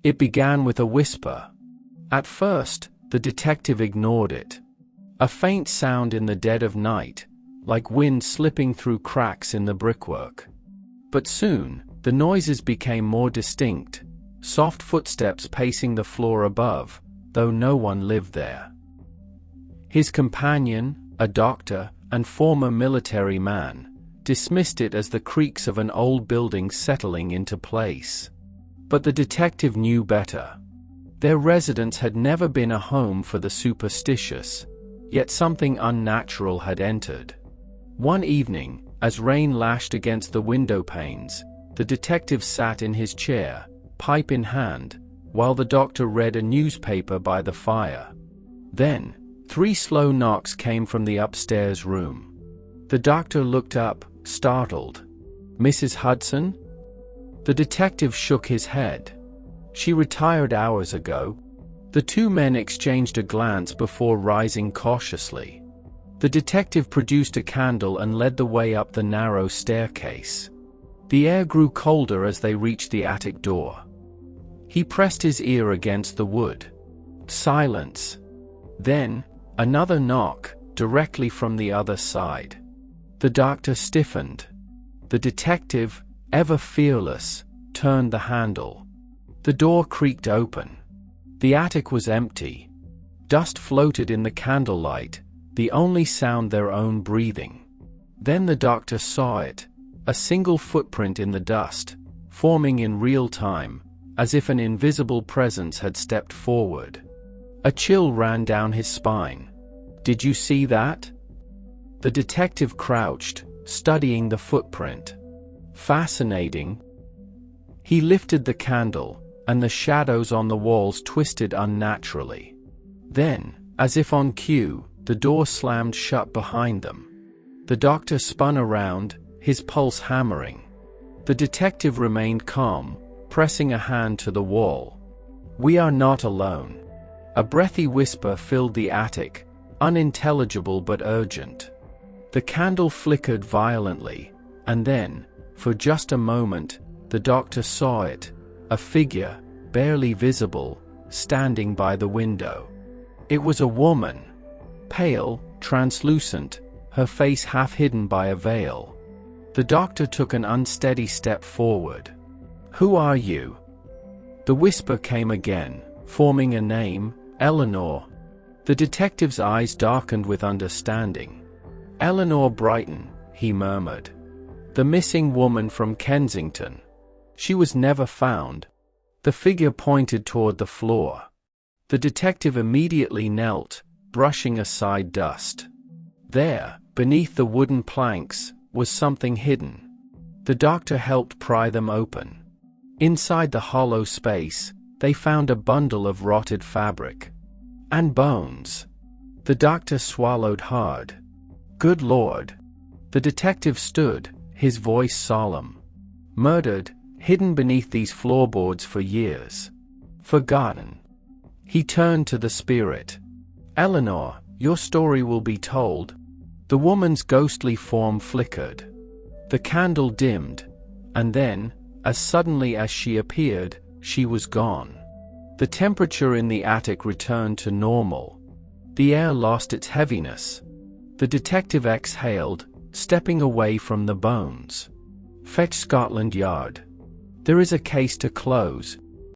It began with a whisper. At first, the detective ignored it. A faint sound in the dead of night, like wind slipping through cracks in the brickwork. But soon, the noises became more distinct, soft footsteps pacing the floor above, though no one lived there. His companion, a doctor and former military man, dismissed it as the creaks of an old building settling into place. But the detective knew better. Their residence had never been a home for the superstitious, yet something unnatural had entered. One evening, as rain lashed against the window panes, the detective sat in his chair, pipe in hand, while the doctor read a newspaper by the fire. Then, 3 slow knocks came from the upstairs room. The doctor looked up, startled. "Mrs. Hudson?" The detective shook his head. "She retired hours ago." The 2 men exchanged a glance before rising cautiously. The detective produced a candle and led the way up the narrow staircase. The air grew colder as they reached the attic door. He pressed his ear against the wood. Silence. Then, another knock, directly from the other side. The doctor stiffened. The detective, ever fearless, turned the handle. The door creaked open. The attic was empty. Dust floated in the candlelight, the only sound their own breathing. Then the doctor saw it, a single footprint in the dust, forming in real time, as if an invisible presence had stepped forward. A chill ran down his spine. "Did you see that?" The detective crouched, studying the footprint. "Fascinating." He lifted the candle, and the shadows on the walls twisted unnaturally. Then, as if on cue, the door slammed shut behind them. The doctor spun around, his pulse hammering. The detective remained calm, pressing a hand to the wall. "We are not alone." A breathy whisper filled the attic, unintelligible but urgent. The candle flickered violently, and then, for just a moment, the doctor saw it, a figure, barely visible, standing by the window. It was a woman. Pale, translucent, her face half hidden by a veil. The doctor took an unsteady step forward. "Who are you?" The whisper came again, forming a name, Eleanor. The detective's eyes darkened with understanding. "Eleanor Brighton," he murmured. "The missing woman from Kensington. She was never found." The figure pointed toward the floor. The detective immediately knelt, brushing aside dust. There, beneath the wooden planks, was something hidden. The doctor helped pry them open. Inside the hollow space, they found a bundle of rotted fabric. And bones. The doctor swallowed hard. "Good Lord." The detective stood, his voice solemn. "Murdered, hidden beneath these floorboards for years. Forgotten." He turned to the spirit. "Eleanor, your story will be told." The woman's ghostly form flickered. The candle dimmed, and then, as suddenly as she appeared, she was gone. The temperature in the attic returned to normal. The air lost its heaviness. The detective exhaled, stepping away from the bones. "Fetch Scotland Yard. There is a case to close,"